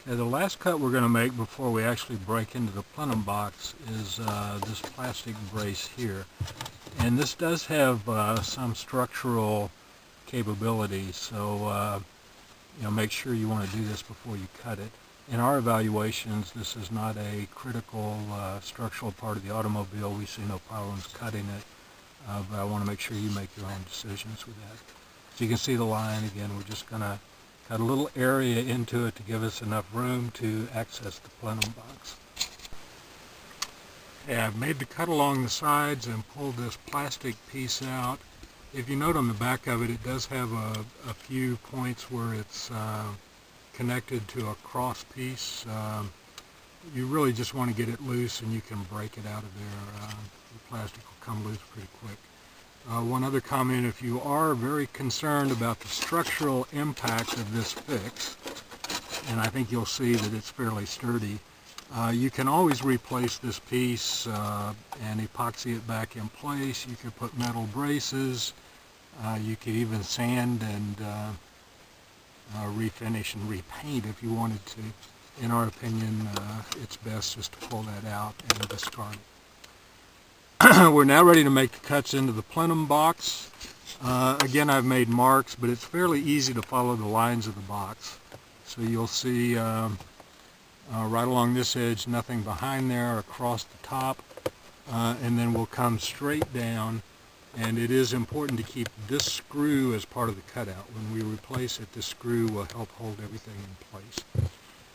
Okay, the last cut we're going to make before we actually break into the plenum box is this plastic brace here. And this does have some structural capability, so make sure you want to do this before you cut it. In our evaluations, this is not a critical structural part of the automobile. We see no problems cutting it, but I want to make sure you make your own decisions with that. So you can see the line again. We're just going to cut a little area into it to give us enough room to access the plenum box. Okay, I've made the cut along the sides and pulled this plastic piece out. If you note on the back of it, it does have a few points where it's connected to a cross piece. You really just want to get it loose and you can break it out of there. The plastic will come loose pretty quick. One other comment, if you are very concerned about the structural impact of this fix, and I think you'll see that it's fairly sturdy, you can always replace this piece and epoxy it back in place. You could put metal braces. You could even sand and refinish and repaint if you wanted to. In our opinion, it's best just to pull that out and discard it. We're now ready to make the cuts into the plenum box. Again, I've made marks, but it's fairly easy to follow the lines of the box. So you'll see right along this edge, nothing behind there, across the top, and then we'll come straight down. And it is important to keep this screw as part of the cutout. When we replace it, this screw will help hold everything in place.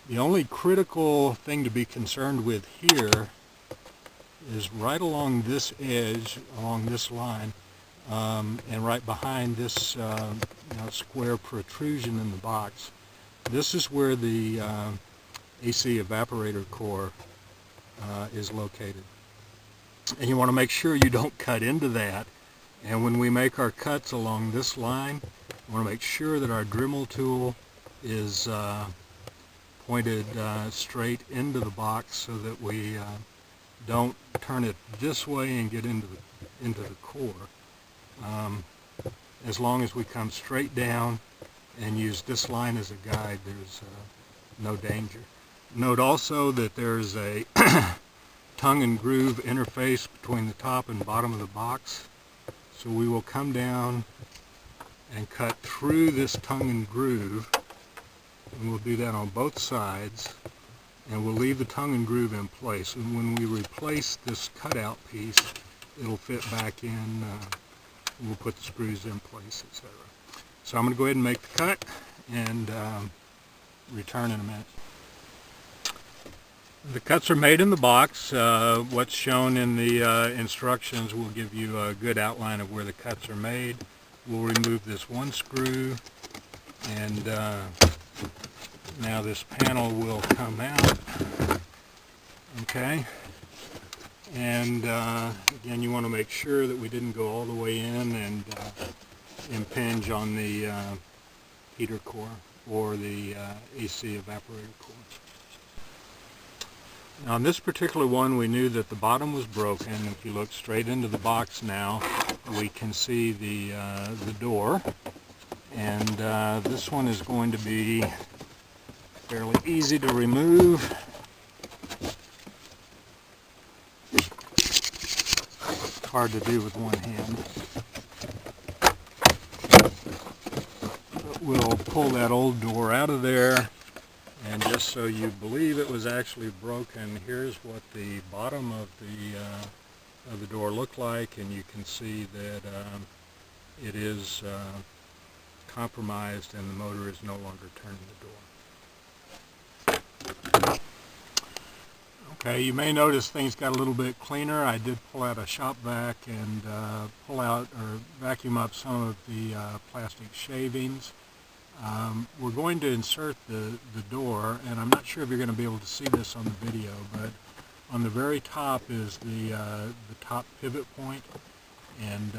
The only critical thing to be concerned with here is right along this edge, along this line, and right behind this square protrusion in the box. This is where the AC evaporator core is located. And you want to make sure you don't cut into that. And when we make our cuts along this line, we want to make sure that our Dremel tool is pointed straight into the box so that we don't turn it this way and get into the core. As long as we come straight down and use this line as a guide, there's no danger. Note also that there's a tongue and groove interface between the top and bottom of the box. So we will come down and cut through this tongue and groove, and we'll do that on both sides, and we'll leave the tongue and groove in place. And when we replace this cutout piece, it'll fit back in. We'll put the screws in place, etc. So I'm going to go ahead and make the cut and return in a minute. The cuts are made in the box. What's shown in the instructions will give you a good outline of where the cuts are made. We'll remove this one screw, and now this panel will come out. Okay, and again, you want to make sure that we didn't go all the way in and impinge on the heater core or the AC evaporator core. Now, on this particular one, we knew that the bottom was broken. If you look straight into the box now, we can see the door. And this one is going to be fairly easy to remove. It's hard to do with one hand. But we'll pull that old door out of there. And just so you believe it was actually broken, here's what the bottom of the door looked like, and you can see that it is compromised and the motor is no longer turning the door. Okay, you may notice things got a little bit cleaner. I did pull out a shop vac and pull out or vacuum up some of the plastic shavings. We're going to insert the door, and I'm not sure if you're going to be able to see this on the video, but on the very top is the top pivot point, and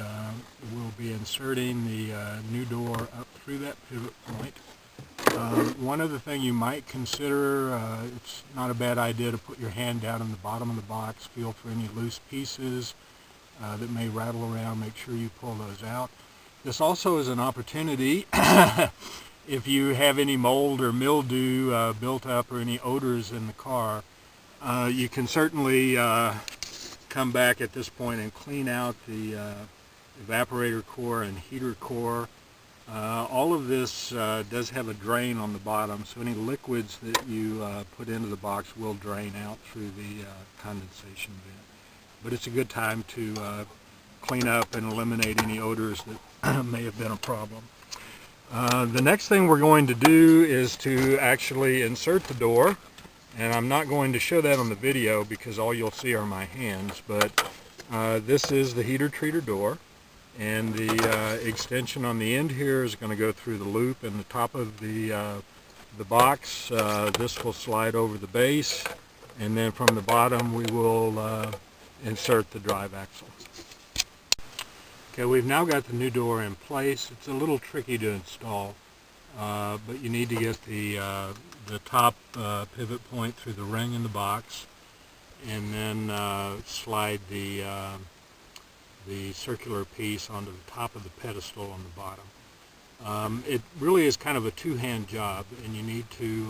we'll be inserting the new door up through that pivot point. One other thing you might consider, it's not a bad idea to put your hand down in the bottom of the box, feel for any loose pieces that may rattle around, make sure you pull those out. This also is an opportunity if you have any mold or mildew built up or any odors in the car, you can certainly come back at this point and clean out the evaporator core and heater core. All of this does have a drain on the bottom, so any liquids that you put into the box will drain out through the condensation vent. But it's a good time to clean up and eliminate any odors that may have been a problem. The next thing we're going to do is to actually insert the door, and I'm not going to show that on the video because all you'll see are my hands, but this is the HeaterTreater door, and the extension on the end here is going to go through the loop in the top of the box. This will slide over the base, and then from the bottom we will insert the drive axle. Okay, we've now got the new door in place. It's a little tricky to install, but you need to get the top pivot point through the ring in the box, and then slide the circular piece onto the top of the pedestal on the bottom. It really is kind of a two-hand job, and you need to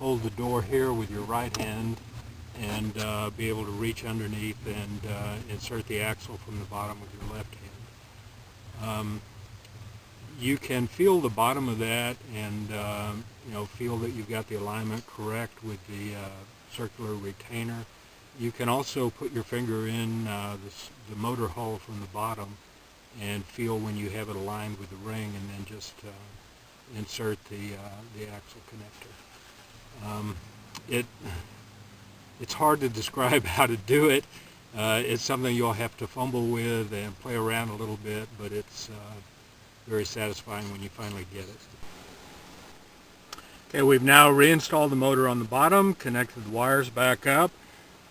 hold the door here with your right hand and be able to reach underneath and insert the axle from the bottom with your left hand. You can feel the bottom of that and feel that you've got the alignment correct with the circular retainer. You can also put your finger in the motor hull from the bottom and feel when you have it aligned with the ring, and then just insert the axle connector. It's hard to describe how to do it. It's something you'll have to fumble with and play around a little bit, but it's very satisfying when you finally get it. Okay, we've now reinstalled the motor on the bottom, connected the wires back up.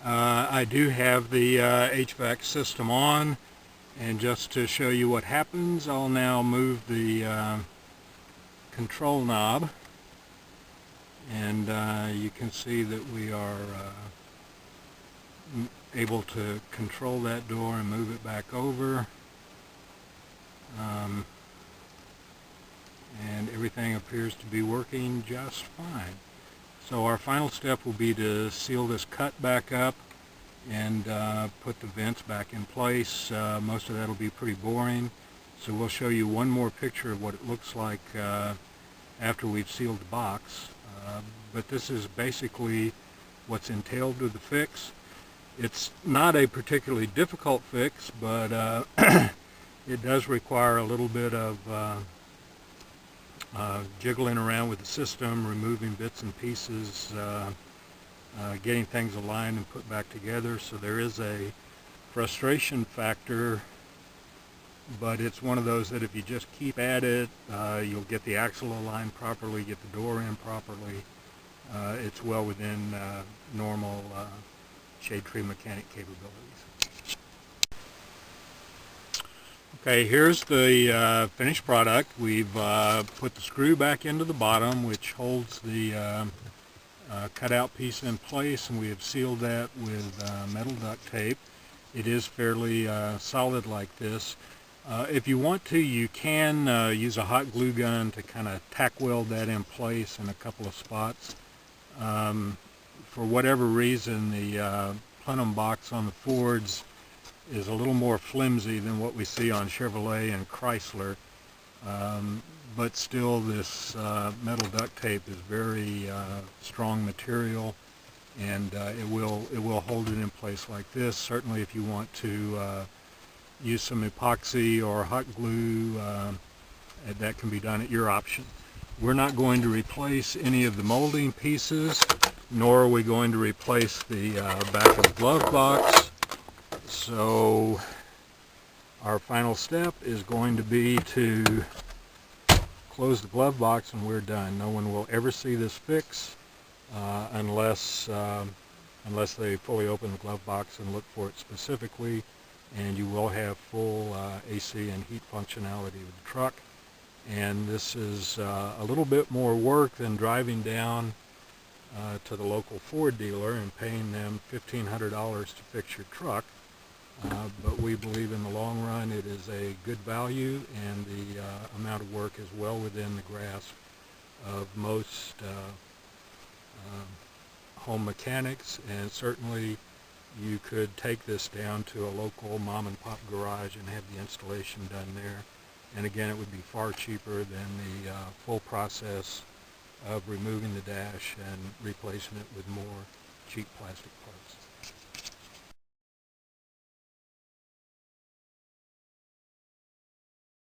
I do have the HVAC system on, and just to show you what happens, I'll now move the control knob, and you can see that we are able to control that door and move it back over, and everything appears to be working just fine. So our final step will be to seal this cut back up and put the vents back in place. Most of that will be pretty boring, so we'll show you one more picture of what it looks like after we've sealed the box. But this is basically what's entailed with the fix. It's not a particularly difficult fix, but it does require a little bit of jiggling around with the system, removing bits and pieces, getting things aligned and put back together. So there is a frustration factor, but it's one of those that if you just keep at it, you'll get the axle aligned properly, get the door in properly. It's well within normal shade tree mechanic capabilities. Okay, here's the finished product. We've put the screw back into the bottom, which holds the cutout piece in place, and we have sealed that with metal duct tape. It is fairly solid like this. If you want to, you can use a hot glue gun to kind of tack weld that in place in a couple of spots. For whatever reason, the plenum box on the Fords is a little more flimsy than what we see on Chevrolet and Chrysler, but still this metal duct tape is very strong material, and it will hold it in place like this. Certainly if you want to use some epoxy or hot glue, that can be done at your option. We're not going to replace any of the molding pieces, nor are we going to replace the back of the glove box. So our final step is going to be to close the glove box, and we're done. No one will ever see this fix unless they fully open the glove box and look for it specifically, and you will have full AC and heat functionality with the truck. And this is a little bit more work than driving down to the local Ford dealer and paying them $1,500 to fix your truck. but we believe in the long run it is a good value, and the amount of work is well within the grasp of most home mechanics, and certainly you could take this down to a local mom and pop garage and have the installation done there. And again, it would be far cheaper than the full process of removing the dash and replacing it with more cheap plastic parts.